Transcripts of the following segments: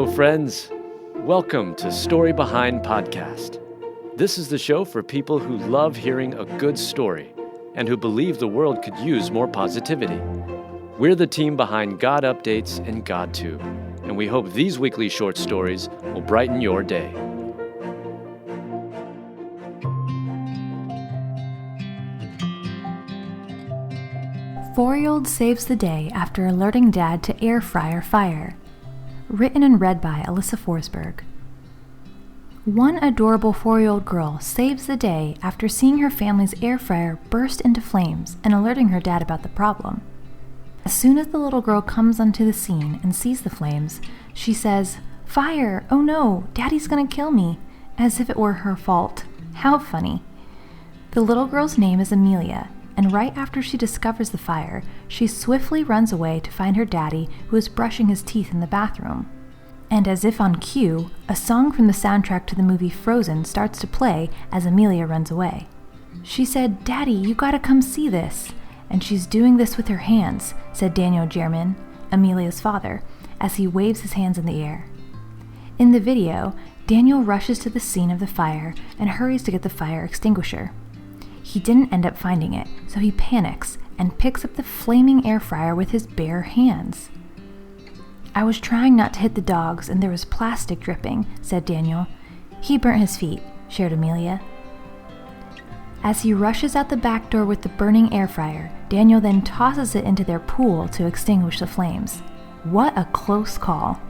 Hello, friends. Welcome to Story Behind Podcast. This is the show for people who love hearing a good story and who believe the world could use more positivity. We're the team behind God Updates and GodTube, and we hope these weekly short stories will brighten your day. Fouryearold saves the day after alerting Dad to air fryer fire. Written and read by Alyssa Forsberg. One adorable 4-year-old girl saves the day after seeing her family's air fryer burst into flames and alerting her dad about the problem. As soon as the little girl comes onto the scene and sees the flames, she says, "Fire! Oh no, Daddy's gonna kill me," as if it were her fault. How funny. The little girl's name is Amelia, and right after she discovers the fire, she swiftly runs away to find her daddy, who is brushing his teeth in the bathroom. And as if on cue, a song from the soundtrack to the movie Frozen starts to play as Amelia runs away. She said, "Daddy, you gotta come see this." And she's doing this with her hands, said Daniel German, Amelia's father, as he waves his hands in the air. In the video, Daniel rushes to the scene of the fire and hurries to get the fire extinguisher. He didn't end up finding it, so he panics and picks up the flaming air fryer with his bare hands. "I was trying not to hit the dogs and there was plastic dripping," said Daniel. "He burnt his feet," shared Amelia. As he rushes out the back door with the burning air fryer, Daniel then tosses it into their pool to extinguish the flames. What a close call.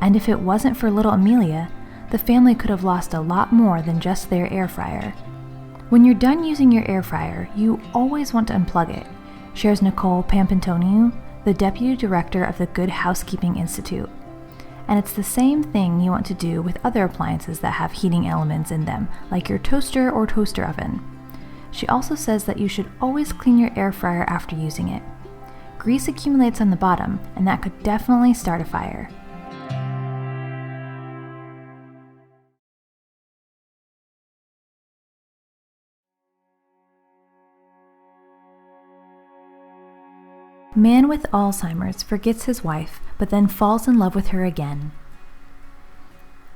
And if it wasn't for little Amelia, the family could have lost a lot more than just their air fryer. When you're done using your air fryer, you always want to unplug it, shares Nicole Pampantoniou, the Deputy Director of the Good Housekeeping Institute. And it's the same thing you want to do with other appliances that have heating elements in them, like your toaster or toaster oven. She also says that you should always clean your air fryer after using it. Grease accumulates on the bottom, and that could definitely start a fire. Man with Alzheimer's forgets his wife, but then falls in love with her again.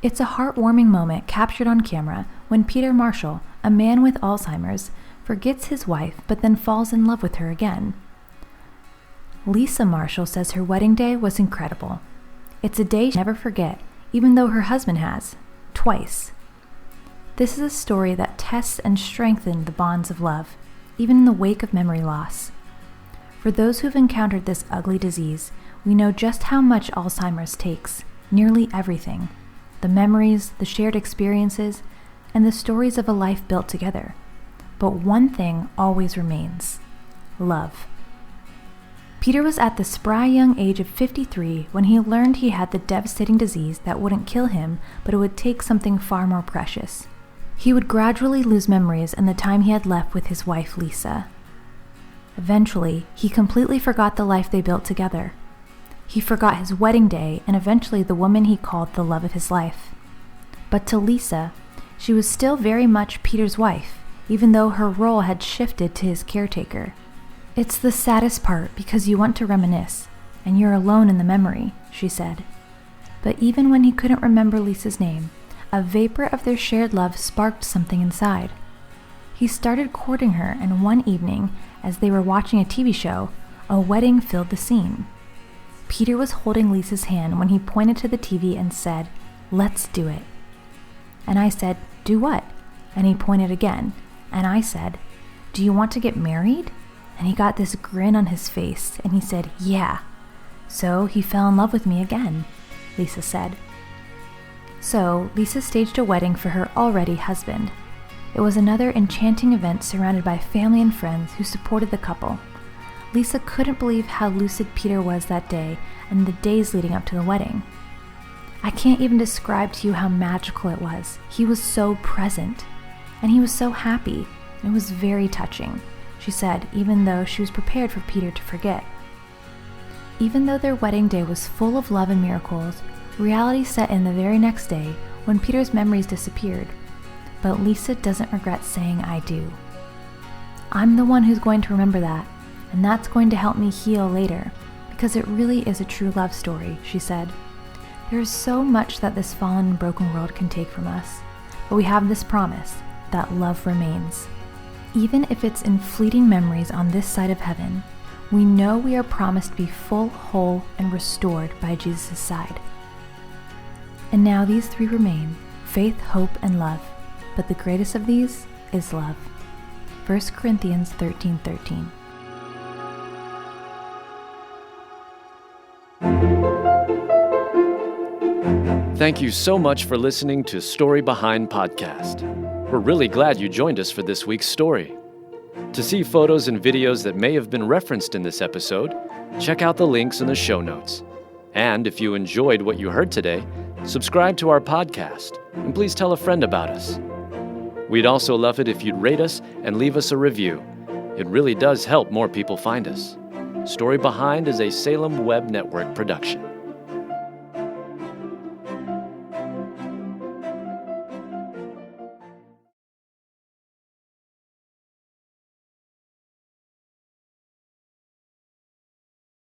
It's a heartwarming moment captured on camera when Peter Marshall, a man with Alzheimer's, forgets his wife, but then falls in love with her again. Lisa Marshall says her wedding day was incredible. It's a day she'll never forget, even though her husband has, twice. This is a story that tests and strengthens the bonds of love, even in the wake of memory loss. For those who've encountered this ugly disease, we know just how much Alzheimer's takes, nearly everything. The memories, the shared experiences, and the stories of a life built together. But one thing always remains: love. Peter was at the spry young age of 53 when he learned he had the devastating disease that wouldn't kill him, but it would take something far more precious. He would gradually lose memories in the time he had left with his wife, Lisa. Eventually, he completely forgot the life they built together. He forgot his wedding day and eventually the woman he called the love of his life. But to Lisa, she was still very much Peter's wife, even though her role had shifted to his caretaker. "It's the saddest part because you want to reminisce, and you're alone in the memory," she said. But even when he couldn't remember Lisa's name, a vapor of their shared love sparked something inside. He started courting her, and one evening, as they were watching a TV show, a wedding filled the scene. Peter was holding Lisa's hand when he pointed to the TV and said, "Let's do it." And I said, "Do what?" And he pointed again, and I said, "Do you want to get married?" And he got this grin on his face, and he said, "Yeah." So he fell in love with me again, Lisa said. So Lisa staged a wedding for her already husband. It was another enchanting event surrounded by family and friends who supported the couple. Lisa couldn't believe how lucid Peter was that day and the days leading up to the wedding. "I can't even describe to you how magical it was. He was so present, and he was so happy. It was very touching," she said, even though she was prepared for Peter to forget. Even though their wedding day was full of love and miracles, reality set in the very next day when Peter's memories disappeared. But Lisa doesn't regret saying "I do." "I'm the one who's going to remember that, and that's going to help me heal later, because it really is a true love story," she said. There is so much that this fallen and broken world can take from us, but we have this promise that love remains. Even if it's in fleeting memories on this side of heaven, we know we are promised to be full, whole, and restored by Jesus' side. And now these three remain: faith, hope, and love. But the greatest of these is love. 1 Corinthians 13:13. Thank you so much for listening to Story Behind Podcast. We're really glad you joined us for this week's story. To see photos and videos that may have been referenced in this episode, check out the links in the show notes. And if you enjoyed what you heard today, subscribe to our podcast, and please tell a friend about us. We'd also love it if you'd rate us and leave us a review. It really does help more people find us. Story Behind is a Salem Web Network production.